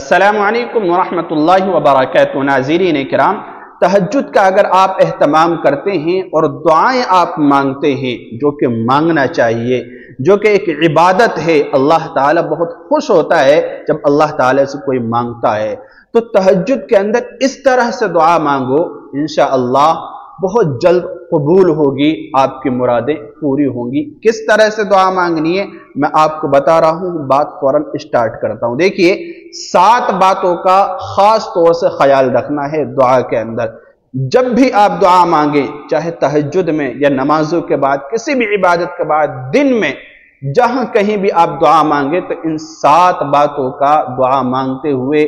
السلام علیکم ورحمۃ اللہ وبرکاتہ۔ ناظرین کرام، تہجد کا اگر آپ اہتمام کرتے ہیں اور دعائیں آپ مانگتے ہیں، جو کہ مانگنا چاہیے، جو کہ ایک عبادت ہے، اللہ تعالیٰ بہت خوش ہوتا ہے جب اللہ تعالیٰ سے کوئی مانگتا ہے، تو تہجد کے اندر اس طرح سے دعا مانگو، انشاءاللہ بہت جلد قبول ہوگی، آپ کی مرادیں پوری ہوں گی۔ کس طرح سے دعا مانگنی ہے میں آپ کو بتا رہا ہوں، بات فوراً اسٹارٹ کرتا ہوں۔ دیکھیے، 7 باتوں کا خاص طور سے خیال رکھنا ہے دعا کے اندر۔ جب بھی آپ دعا مانگیں، چاہے تہجد میں یا نمازوں کے بعد، کسی بھی عبادت کے بعد، دن میں جہاں کہیں بھی آپ دعا مانگیں، تو ان 7 باتوں کا دعا مانگتے ہوئے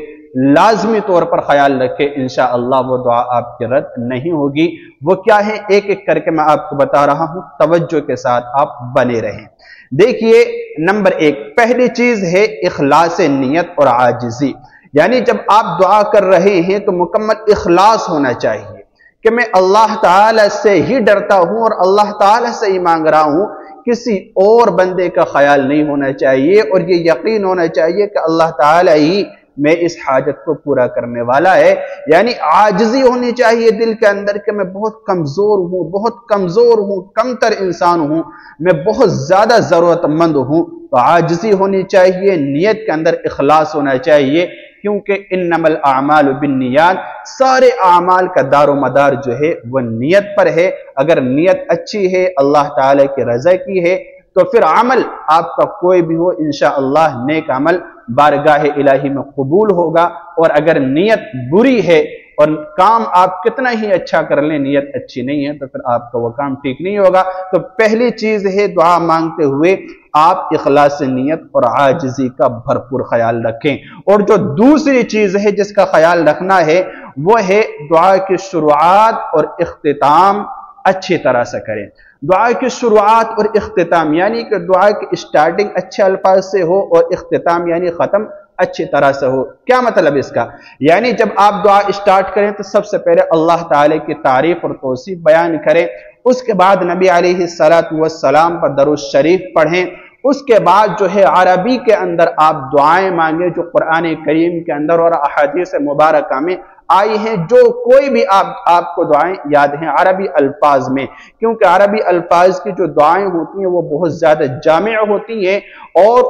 لازمی طور پر خیال رکھیں، انشاءاللہ وہ دعا آپ کی رد نہیں ہوگی۔ وہ کیا ہے، ایک ایک کر کے میں آپ کو بتا رہا ہوں، توجہ کے ساتھ آپ بنے رہیں۔ دیکھیے، نمبر 1 پہلی چیز ہے اخلاص نیت اور عاجزی، یعنی جب آپ دعا کر رہے ہیں تو مکمل اخلاص ہونا چاہیے کہ میں اللہ تعالی سے ہی ڈرتا ہوں اور اللہ تعالی سے ہی مانگ رہا ہوں، کسی اور بندے کا خیال نہیں ہونا چاہیے، اور یہ یقین ہونا چاہیے کہ اللہ تعالی ہی میں اس حاجت کو پورا کرنے والا ہے۔ یعنی عاجزی ہونی چاہیے دل کے اندر کہ میں بہت کمزور ہوں، کمتر انسان ہوں، میں بہت زیادہ ضرورت مند ہوں، تو عاجزی ہونی چاہیے، نیت کے اندر اخلاص ہونا چاہیے، کیونکہ انما الاعمال بالنیات، سارے اعمال کا دار و مدار جو ہے وہ نیت پر ہے۔ اگر نیت اچھی ہے، اللہ تعالی کی رضا کی ہے، تو پھر عمل آپ کا کوئی بھی ہو، انشاءاللہ نیک عمل بارگاہ الہی میں قبول ہوگا۔ اور اگر نیت بری ہے اور کام آپ کتنا ہی اچھا کر لیں، نیت اچھی نہیں ہے، تو پھر آپ کا وہ کام ٹھیک نہیں ہوگا۔ تو پہلی چیز ہے، دعا مانگتے ہوئے آپ اخلاص نیت اور عاجزی کا بھرپور خیال رکھیں۔ اور جو دوسری چیز ہے جس کا خیال رکھنا ہے، وہ ہے دعا کی شروعات اور اختتام اچھی طرح سے کریں۔ دعا کی شروعات اور اختتام یعنی کہ دعا کی اسٹارٹنگ اچھے الفاظ سے ہو اور اختتام یعنی ختم اچھی طرح سے ہو۔ کیا مطلب اس کا؟ یعنی جب آپ دعا اسٹارٹ کریں تو سب سے پہلے اللہ تعالی کی تعریف اور توصیف بیان کریں، اس کے بعد نبی علیہ السلام پر درود شریف پڑھیں، اس کے بعد جو ہے عربی کے اندر آپ دعائیں مانگیں جو قرآن کریم کے اندر اور احادیث مبارکہ میں آئی ہیں، جو کوئی بھی آپ کو دعائیں یاد ہیں عربی الفاظ میں، کیونکہ عربی الفاظ کی جو دعائیں ہوتی ہیں وہ بہت زیادہ جامع ہوتی ہیں، اور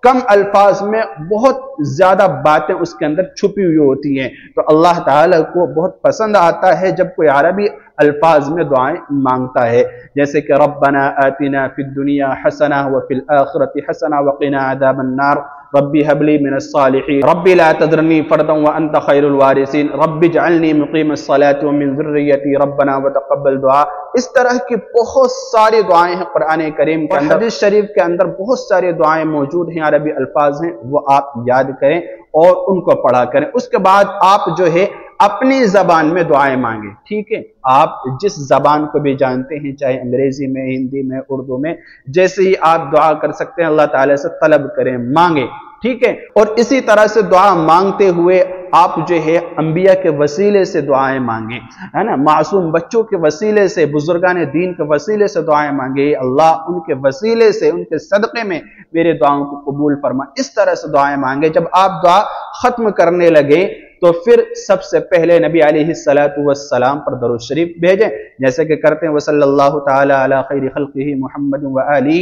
کم الفاظ میں بہت زیادہ باتیں اس کے اندر چھپی ہوئی ہوتی ہیں، تو اللہ تعالیٰ کو بہت پسند آتا ہے جب کوئی عربی الفاظ میں دعائیں مانگتا ہے، جیسے کہ ربنا آتنا فی الدنیا حسنہ وفی الآخرۃ حسنہ وقنا عذاب النار، ربی حب لی من الصالحین، ربی لا تذرنی فردا وانت خیر الوارثین، ربی اجعلنی مقیم الصلاۃ ومن ذریتی ربنا وتقبل دعا۔ اس طرح کی بہت ساری دعائیں ہیں قرآن کریم کے اندر، حدیث شریف کے اندر بہت ساری دعائیں موجود ہیں، عربی الفاظ ہیں، وہ آپ یاد کریں اور ان کو پڑھا کریں۔ اس کے بعد آپ جو ہے اپنی زبان میں دعائیں مانگیں، ٹھیک ہے؟ آپ جس زبان کو بھی جانتے ہیں، چاہے انگریزی میں، ہندی میں، اردو میں، جیسے ہی آپ دعا کر سکتے ہیں، اللہ تعالیٰ سے طلب کریں، مانگیں، ٹھیک ہے؟ اور اسی طرح سے دعا مانگتے ہوئے آپ جو ہے انبیاء کے وسیلے سے دعائیں مانگیں، ہے نا؟ معصوم بچوں کے وسیلے سے، بزرگان دین کے وسیلے سے دعائیں مانگیں، اللہ ان کے وسیلے سے، ان کے صدقے میں میرے دعاؤں کو قبول فرما، اس طرح سے دعائیں مانگیں۔ جب آپ دعا ختم کرنے لگیں تو پھر سب سے پہلے نبی علیہ السلام پر درود شریف بھیجیں، جیسے کہ کرتے ہیں وصلی اللہ تعالی علی خیر خلقہ محمد وآلہ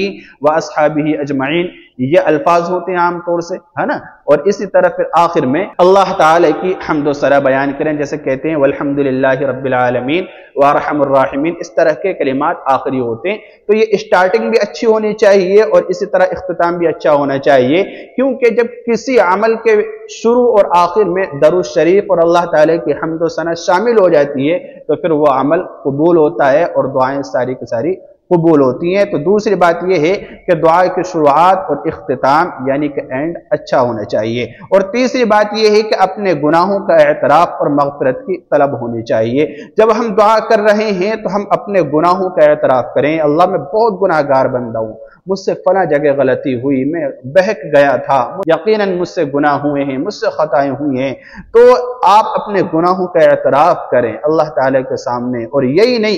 واصحابہ اجمعین، یہ الفاظ ہوتے ہیں عام طور سے، ہے نا؟ اور اسی طرح پھر آخر میں اللہ تعالی کی حمد و ثنا بیان کریں، جیسے کہتے ہیں والحمد للہ رب العالمین وارحم الراحمین، اس طرح کے کلمات آخری ہوتے ہیں۔ تو یہ اسٹارٹنگ بھی اچھی ہونی چاہیے اور اسی طرح اختتام بھی اچھا ہونا چاہیے، کیونکہ جب کسی عمل کے شروع اور آخر میں درود شریف اور اللہ تعالی کی حمد و ثنا شامل ہو جاتی ہے تو پھر وہ عمل قبول ہوتا ہے اور دعائیں ساری کی ساری قبول ہوتی ہیں۔ تو دوسری بات یہ ہے کہ دعا کی شروعات اور اختتام یعنی کہ اینڈ اچھا ہونا چاہیے۔ اور تیسری بات یہ ہے کہ اپنے گناہوں کا اعتراف اور مغفرت کی طلب ہونی چاہیے۔ جب ہم دعا کر رہے ہیں تو ہم اپنے گناہوں کا اعتراف کریں، اللہ میں بہت گناہ گار بندہ ہوں، مجھ سے فلاں جگہ غلطی ہوئی، میں بہک گیا تھا، یقیناً مجھ سے گناہ ہوئے ہیں، مجھ سے خطائیں ہوئی ہیں، تو آپ اپنے گناہوں کا اعتراف کریں اللہ تعالیٰ کے سامنے، اور یہی نہیں